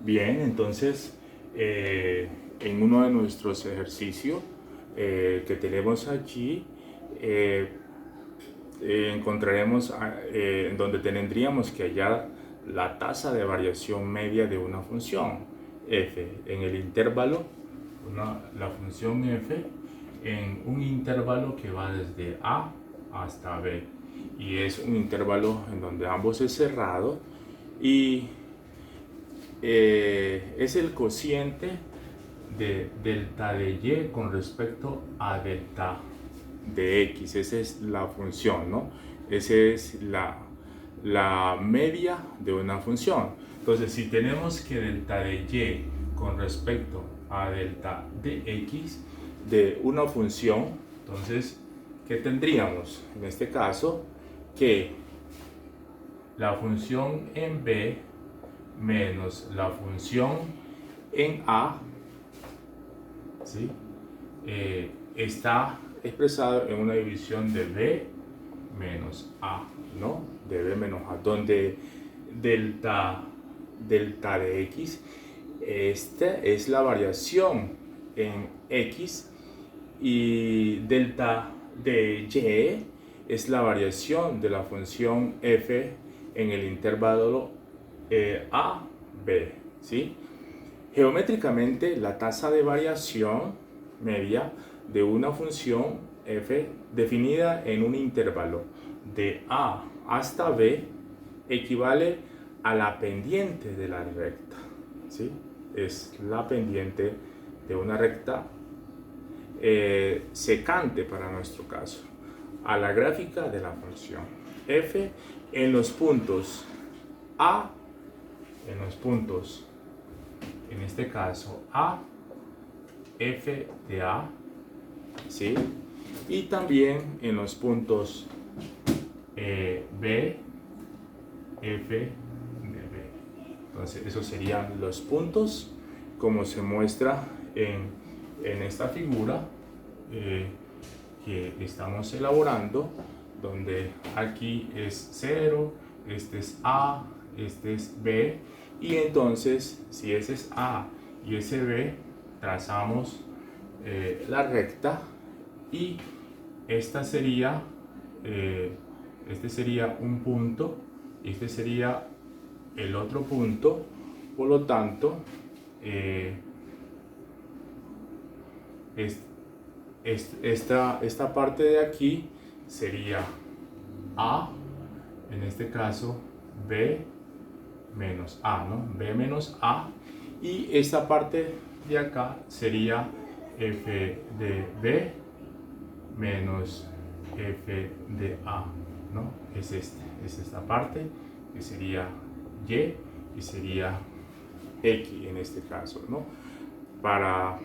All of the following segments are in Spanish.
Bien, entonces en uno de nuestros ejercicios que tenemos allí, eh, encontraremos en donde tendríamos que hallar la tasa de variación media de una función f en el intervalo, la función f en un intervalo que va desde a hasta b, y es un intervalo en donde ambos es cerrado y es el cociente de delta de y con respecto a delta de x. Esa es la función, ¿no? Esa es la media de una función. Entonces, si tenemos que delta de y con respecto a delta de x de una función, entonces, ¿qué tendríamos? En este caso, que la función en b menos la función en a, ¿sí? Está expresado en una división de b menos a, ¿no? De b menos a, donde delta de x, esta es la variación en x, y delta de y es la variación de la función f en el intervalo a, b, ¿sí? Geométricamente, la tasa de variación media de una función f definida en un intervalo de a hasta b equivale a la pendiente de la recta, ¿sí? Es la pendiente de una recta secante para nuestro caso, a la gráfica de la función f en los puntos a, en este caso a, f de a, ¿sí? Y también en los puntos b, f de b. Entonces esos serían los puntos como se muestra en esta figura que estamos elaborando, donde aquí es 0, este es a, este es b, y entonces si ese es a y ese b, trazamos la recta, y esta sería este sería un punto y este sería el otro punto. Por lo tanto, esta parte de aquí sería a, en este caso b menos a, ¿no? B menos a, y esta parte de acá sería f de b menos f de a, ¿no? Es esta parte que sería y sería x en este caso, ¿no? Para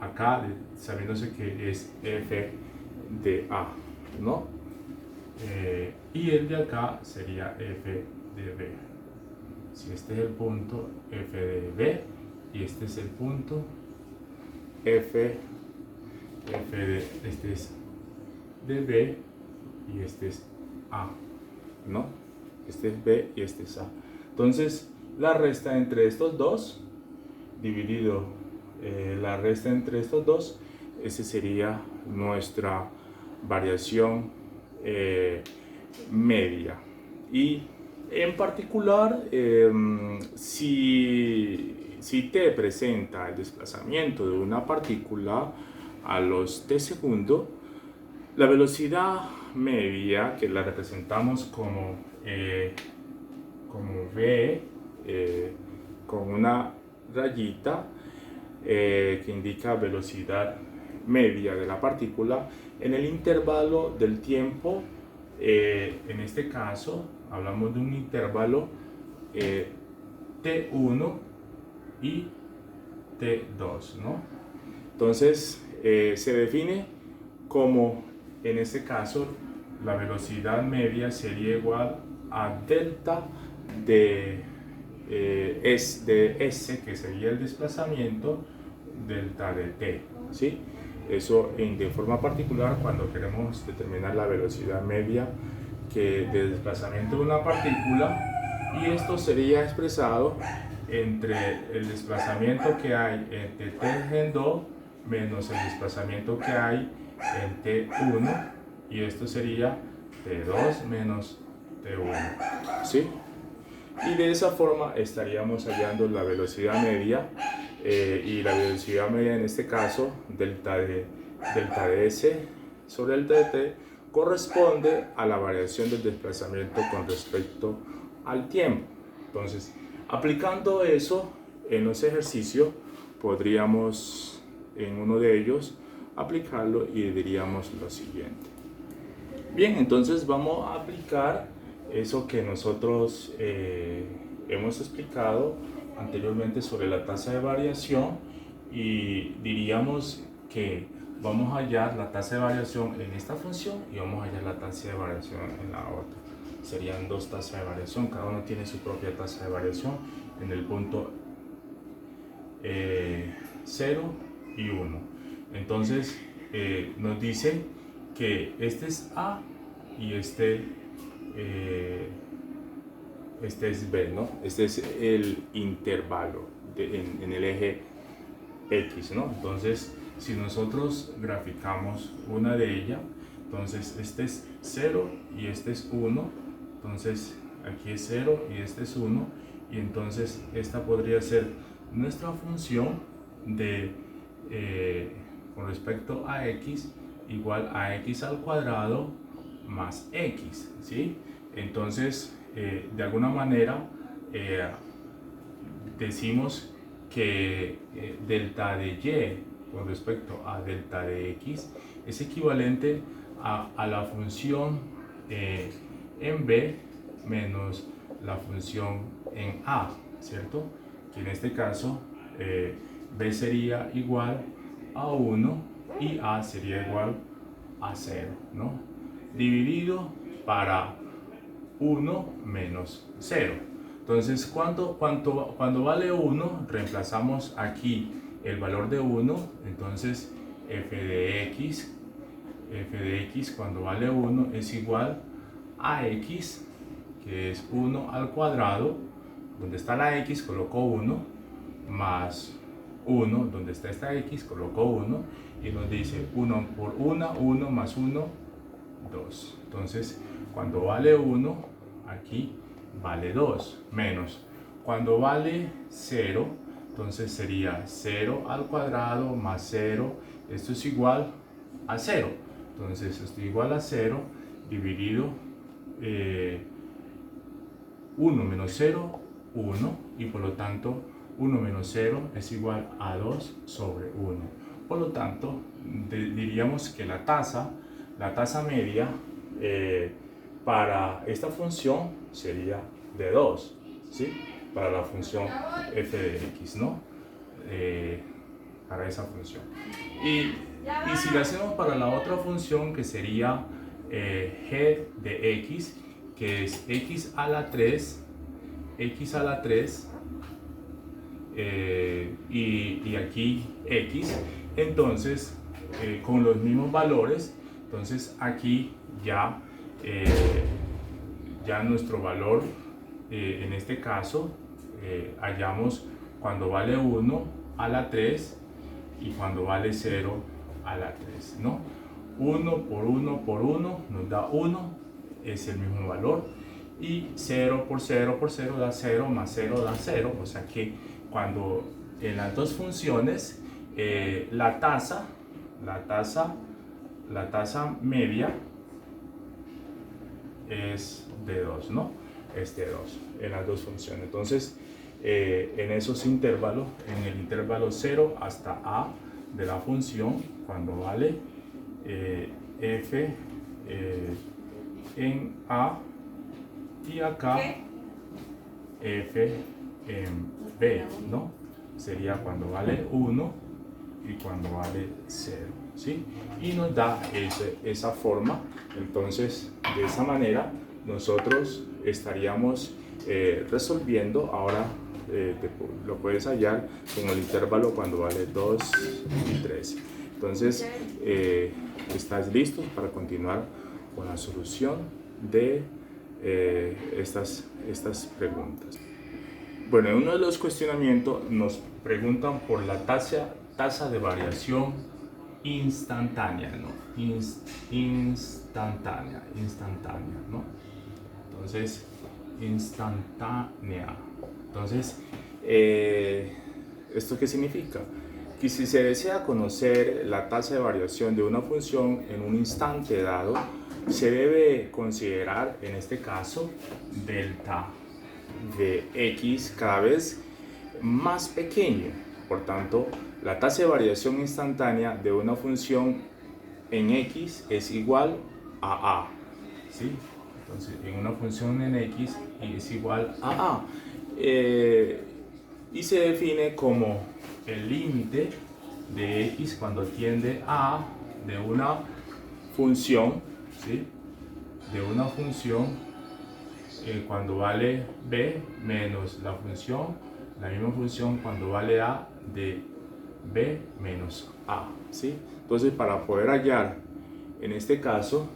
acá, sabiéndose que es f de a, ¿no? Y el de acá sería f de b. Si este es el punto, f de b, y este es el punto, f de, este es de b y este es a, ¿no? Este es b y este es a. Entonces, la resta entre estos dos, dividido la resta entre estos dos, ese sería nuestra variación media. Y en particular, si te presenta el desplazamiento de una partícula a los t segundos, la velocidad media, que la representamos como v, con una rayita que indica velocidad media de la partícula en el intervalo del tiempo. En este caso hablamos de un intervalo t1 y t2, ¿no? Entonces se define como, en este caso, la velocidad media sería igual a delta de S, que sería el desplazamiento, delta de t, ¿sí? Eso de forma particular cuando queremos determinar la velocidad media de desplazamiento de una partícula y esto sería expresado entre el desplazamiento que hay entre t gen 2 menos el desplazamiento que hay en t1, y esto sería t2 menos t1, ¿sí? Y de esa forma estaríamos hallando la velocidad media, y la velocidad media en este caso, delta de s sobre delta de t, corresponde a la variación del desplazamiento con respecto al tiempo. Entonces, aplicando eso en los ejercicios, podríamos en uno de ellos aplicarlo y diríamos lo siguiente. Bien, entonces vamos a aplicar eso que nosotros hemos explicado anteriormente sobre la tasa de variación, y diríamos que vamos a hallar la tasa de variación en esta función y vamos a hallar la tasa de variación en la otra. Serían dos tasas de variación, cada uno tiene su propia tasa de variación en el punto 0 y 1. Entonces nos dice que este es A y este es B, ¿no? Este es el intervalo en el eje X, ¿no? Entonces, si nosotros graficamos una de ellas, entonces este es 0 y este es 1, entonces aquí es 0 y este es 1, y entonces esta podría ser nuestra función de con respecto a x igual a x al cuadrado más x, ¿sí? Entonces, de alguna manera, decimos que delta de y con respecto a delta de x es equivalente a la función en b menos la función en a, ¿cierto? Que en este caso b sería igual a 1 y a sería igual a 0, ¿no? Dividido para 1 menos 0. Entonces, cuando vale 1, reemplazamos aquí el valor de 1, entonces f de x cuando vale 1 es igual a x, que es 1 al cuadrado, donde está la x coloco 1, más 1, donde está esta x coloco 1, y nos dice 1 por 1, 1 más 1, 2. Entonces, cuando vale 1, aquí vale 2, menos cuando vale 0, entonces sería 0 al cuadrado más 0, esto es igual a 0, entonces esto es igual a 0 dividido 1 menos 0, 1, y por lo tanto 1 menos 0 es igual a 2 sobre 1. Por lo tanto, diríamos que la tasa media para esta función sería de 2, ¿sí? Para la función f de x, ¿no? Para esa función. Y si la hacemos para la otra función, que sería g de x, que es x a la 3, y aquí x, entonces con los mismos valores, entonces aquí ya nuestro valor, en este caso hallamos cuando vale 1 a la 3 y cuando vale 0 a la 3, ¿no? 1 por 1 por 1 nos da 1, es el mismo valor, y 0 por 0 por 0 da 0, más 0 da 0, o sea que cuando en las dos funciones la tasa media es de 2, ¿no? Es de 2 en las dos funciones. Entonces, en esos intervalos, en el intervalo 0 hasta a de la función, cuando vale f en a, y acá f en b, ¿no? Sería cuando vale 1 y cuando vale 0, ¿sí? Y nos da esa forma. Entonces, de esa manera nosotros estaríamos resolviendo. Ahora lo puedes hallar en el intervalo cuando vale 2 y 3. Entonces, estás listo para continuar con la solución de estas preguntas. Bueno, en uno de los cuestionamientos nos preguntan por la tasa de variación instantánea, ¿no? Instantánea, ¿no? Entonces, instantánea. Entonces, ¿esto qué significa? Que si se desea conocer la tasa de variación de una función en un instante dado, se debe considerar, en este caso, delta de x cada vez más pequeño. Por tanto, la tasa de variación instantánea de una función en x es igual a a. ¿Sí? Entonces, en una función en x es igual a a. Y se define como el límite de x cuando tiende a de una función, ¿sí? De una función cuando vale b menos la misma función cuando vale a de b menos a, ¿sí? Entonces, para poder hallar en este caso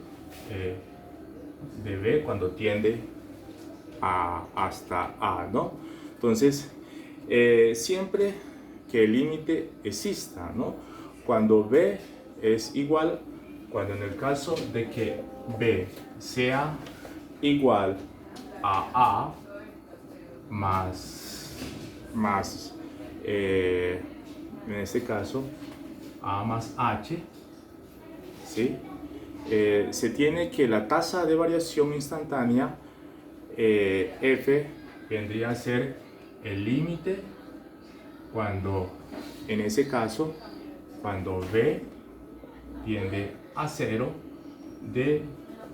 de b cuando tiende hasta a, ¿no? Entonces, siempre que el límite exista, ¿no? Cuando b es igual, cuando en el caso de que b sea igual a más en este caso a más h, ¿sí? Se tiene que la tasa de variación instantánea f vendría a ser el límite cuando, en ese caso, cuando b tiende a 0 de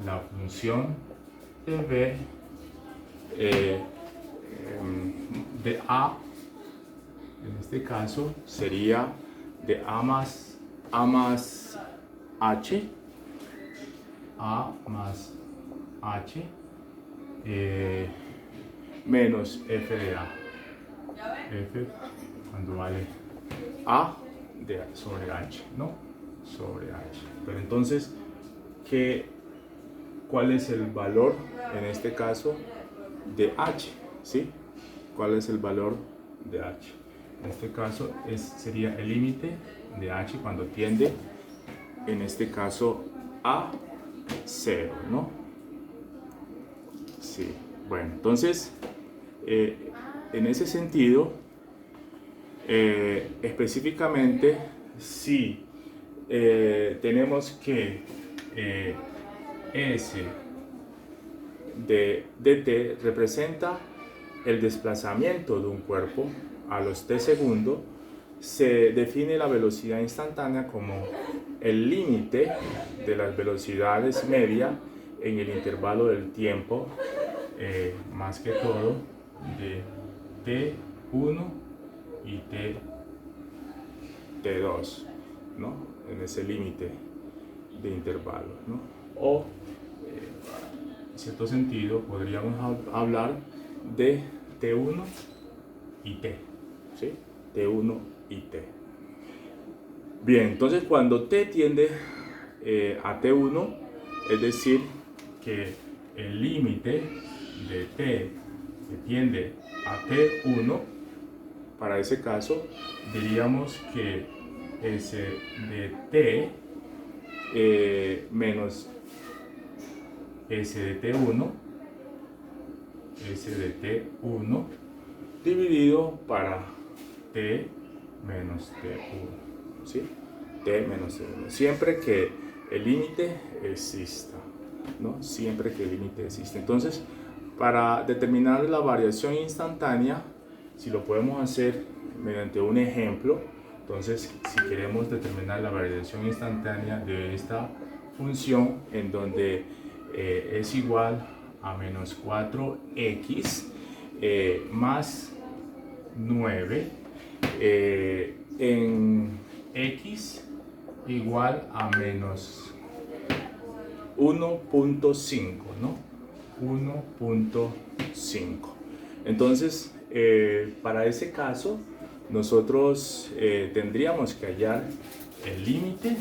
la función de b de a, en este caso sería de a más h, menos f de a, f cuando vale a sobre h, ¿no? Sobre h. Pero entonces, ¿cuál es el valor en este caso de h? ¿Sí? ¿Cuál es el valor de h? En este caso sería el límite de h cuando tiende, en este caso, a 0, ¿no? Sí. Bueno, entonces, en ese sentido, específicamente, si tenemos que S de t representa el desplazamiento de un cuerpo a los t segundos, se define la velocidad instantánea como el límite de las velocidades medias en el intervalo del tiempo, más que todo de t1 y t2, ¿no? En ese límite de intervalo, ¿no? O en cierto sentido podríamos hablar de t1 y t, ¿sí? t1 y t. Bien, entonces cuando t tiende a t1, es decir, que el límite de t que tiende a t1, para ese caso diríamos que S de t menos S de t1 dividido para t menos t1, ¿sí? T menos t1, siempre que el límite exista, ¿no? Siempre que el límite existe. Entonces, para determinar la variación instantánea, si lo podemos hacer mediante un ejemplo, entonces si queremos determinar la variación instantánea de esta función en donde es igual a menos 4x más 9 en x igual a menos 1.5, ¿no? 1.5. Entonces, para ese caso, nosotros tendríamos que hallar el límite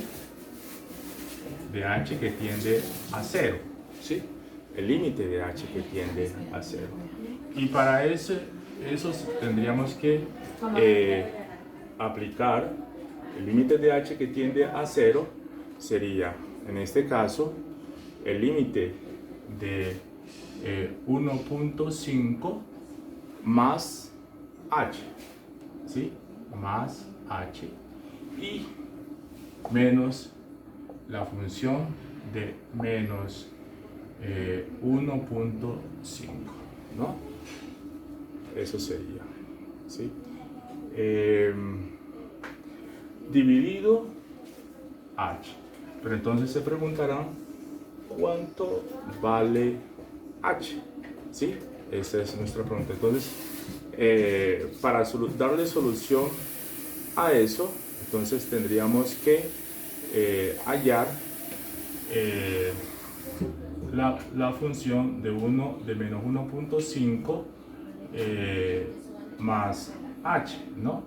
de h que tiende a 0, ¿sí? el límite de h que tiende a 0. Y para eso tendríamos que aplicar el límite de h que tiende a 0, sería, en este caso, el límite de 1.5 más h, ¿sí? Más h y menos la función de menos 1.5, ¿no? Eso sería, ¿sí? Dividido h. Pero entonces se preguntarán, ¿cuánto vale h? ¿Sí? Esa es nuestra pregunta. Entonces, para darle solución a eso, entonces tendríamos que hallar la función de menos 1.5 más h, ¿no?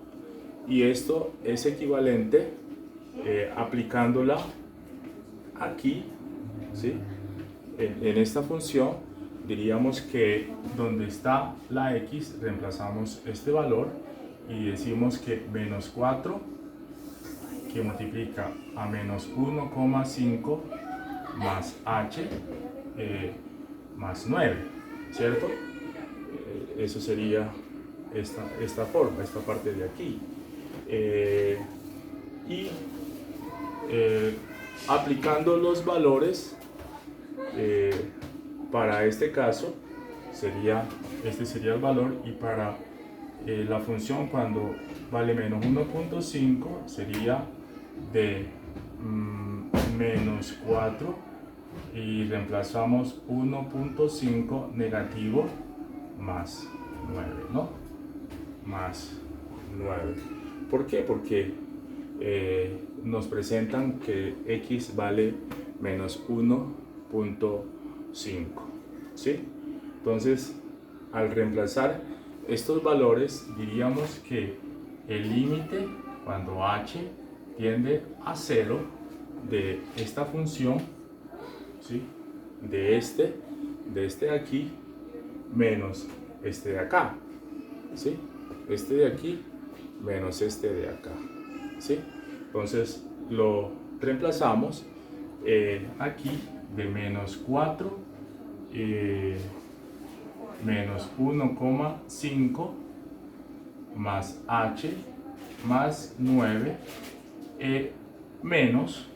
Y esto es equivalente aplicándola aquí, ¿sí? En esta función diríamos que donde está la x reemplazamos este valor y decimos que menos 4 que multiplica a menos 1,5 más h más 9, ¿cierto? Eso sería esta forma, esta parte de aquí. Aplicando los valores para este caso este sería el valor, y para la función cuando vale menos 1.5 sería de menos 4 y reemplazamos 1.5 negativo más 9, ¿no? Más 9. ¿Por qué? Porque nos presentan que x vale menos 1.5, ¿sí? Entonces, al reemplazar estos valores, diríamos que el límite cuando h tiende a 0 de esta función, ¿sí? de este de aquí menos este de acá, ¿sí? Este de aquí menos este de acá, ¿sí? Entonces lo reemplazamos aquí de menos 4 menos 1,5 más h más 9 menos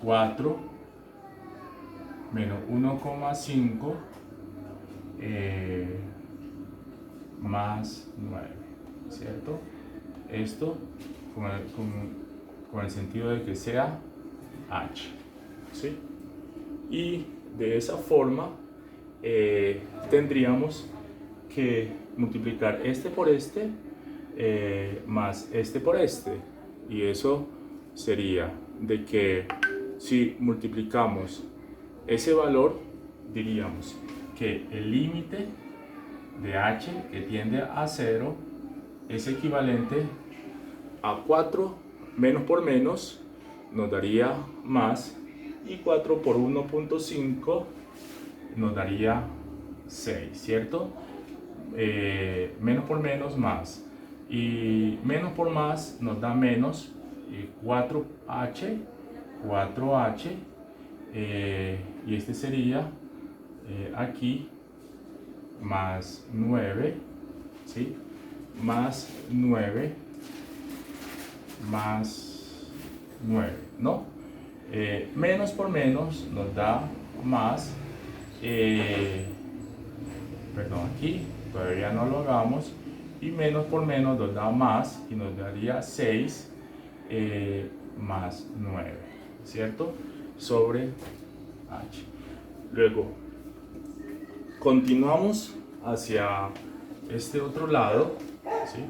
4 menos 1,5 más 9, ¿cierto? Esto con el sentido de que sea h, ¿sí? Y de esa forma tendríamos que multiplicar este por este más este por este, y eso sería de que si multiplicamos ese valor, diríamos que el límite de h que tiende a 0 es equivalente a 4 menos por menos nos daría más, y 4 por 1.5 nos daría 6, ¿cierto? Menos por menos más, y menos por más nos da menos 4h y este sería aquí más 9, ¿sí? Más 9 más 9, ¿no? Menos por menos nos da más, perdón, aquí todavía no lo hagamos, y menos por menos nos da más y nos daría 6 más 9, ¿cierto? Sobre h. Luego continuamos hacia este otro lado, ¿sí?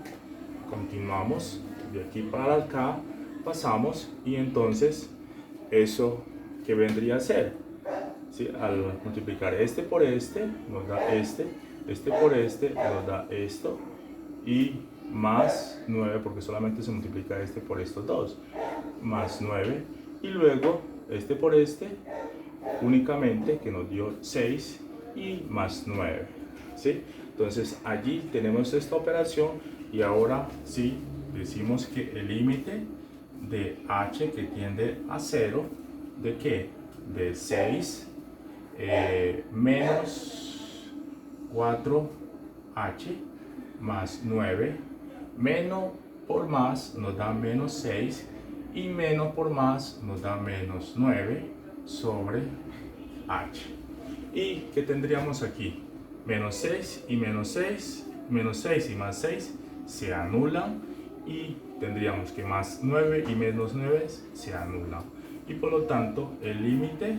Continuamos de aquí para acá, pasamos, y entonces eso que vendría a ser, ¿sí? Al multiplicar este por este nos da este por este nos da esto, y más 9 porque solamente se multiplica este por estos dos, más 9, y luego este por este únicamente, que nos dio 6 y más 9, ¿sí? Entonces allí tenemos esta operación y ahora sí decimos que el límite de h que tiende a 0, ¿de qué? De 6 menos 4h más 9, menos por más nos da menos 6 y menos por más nos da menos 9 sobre h. ¿Y qué tendríamos aquí? Menos 6 y menos 6, menos 6 y más 6 se anulan y tendríamos que más 9 y menos 9 se anulan. Y por lo tanto el límite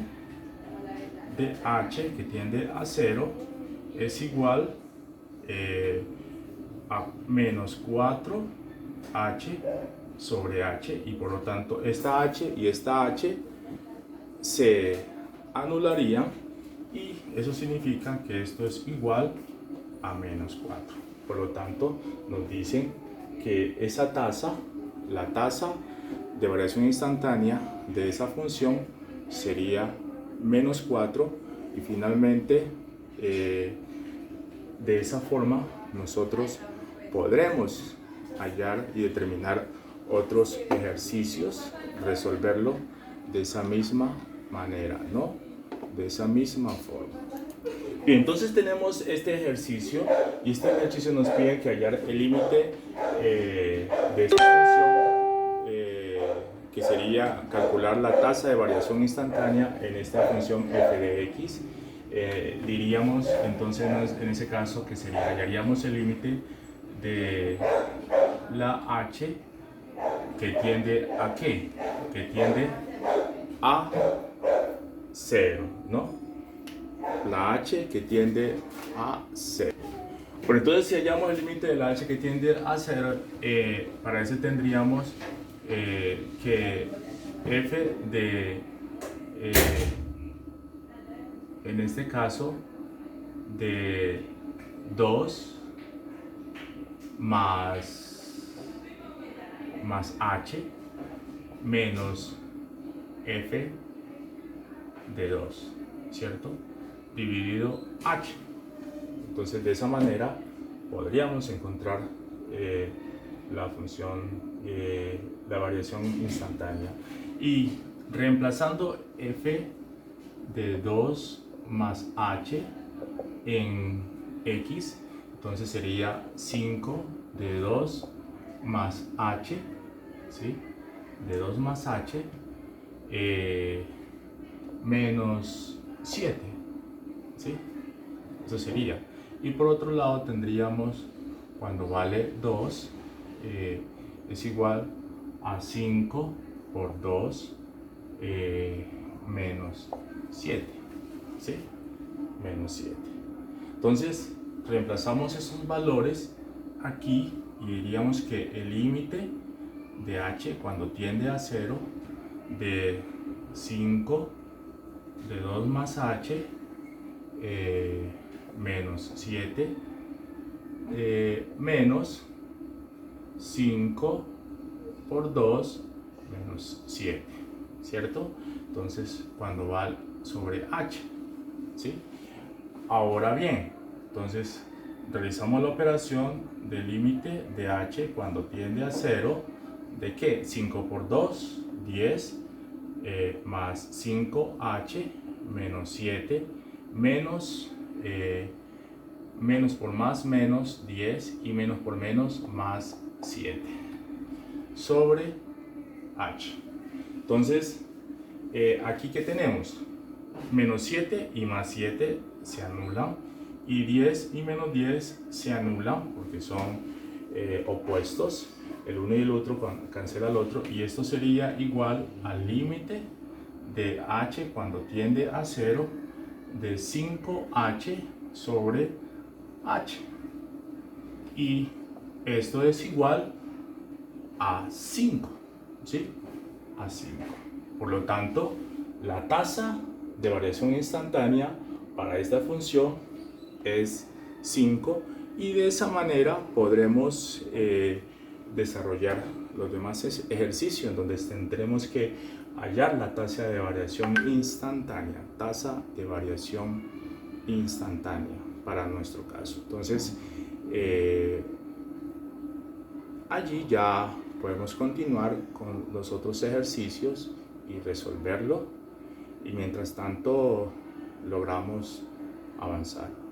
de h que tiende a 0 es igual a menos 4h sobre h, y por lo tanto esta h y esta h se anularían y eso significa que esto es igual a menos 4. Por lo tanto nos dicen que esa tasa, la tasa de variación instantánea de esa función sería menos 4 y finalmente de esa forma nosotros podremos hallar y determinar otros ejercicios, resolverlo de esa misma manera, ¿no? De esa misma forma. Bien, entonces tenemos este ejercicio y este ejercicio nos pide que hallar el límite de esta función, que sería calcular la tasa de variación instantánea en esta función f de x. Diríamos entonces en ese caso que sería, hallaríamos el límite de la h que tiende a ¿qué? Que tiende a 0, ¿no? La h que tiende a 0. Bueno, entonces si hallamos el límite de la h que tiende a 0, para eso tendríamos que f de, en este caso, de 2 más h menos f de 2, ¿cierto? Dividido h. Entonces de esa manera podríamos encontrar la función, la variación instantánea, y reemplazando f de 2 más h en x, entonces sería 5 de 2 más h, ¿sí? De 2 más h menos 7, ¿sí? Eso sería. Y por otro lado tendríamos, cuando vale 2, es igual a 5 por 2 menos 7, ¿sí? Menos 7. Entonces reemplazamos esos valores aquí y diríamos que el límite de h cuando tiende a 0 de 5 de 2 más h menos 7 menos 5 por 2 menos 7, ¿cierto? Entonces cuando va sobre h, ¿sí? Ahora bien, entonces realizamos la operación del límite de h cuando tiende a 0 de ¿qué? 5 por 2, 10, más 5h menos 7 menos menos por más menos 10 y menos por menos más 7 sobre h. Entonces aquí que tenemos menos 7 y más 7 se anulan y 10 y menos 10 se anulan porque son opuestos, el uno y el otro cancela el otro, y esto sería igual al límite de h cuando tiende a 0 de 5h sobre h, y esto es igual a 5, ¿sí? A 5. Por lo tanto, la tasa de variación instantánea para esta función es 5, y de esa manera podremos desarrollar los demás ejercicios en donde tendremos que hallar la tasa de variación instantánea, para nuestro caso. Entonces, allí ya podemos continuar con los otros ejercicios y resolverlo, y mientras tanto logramos avanzar.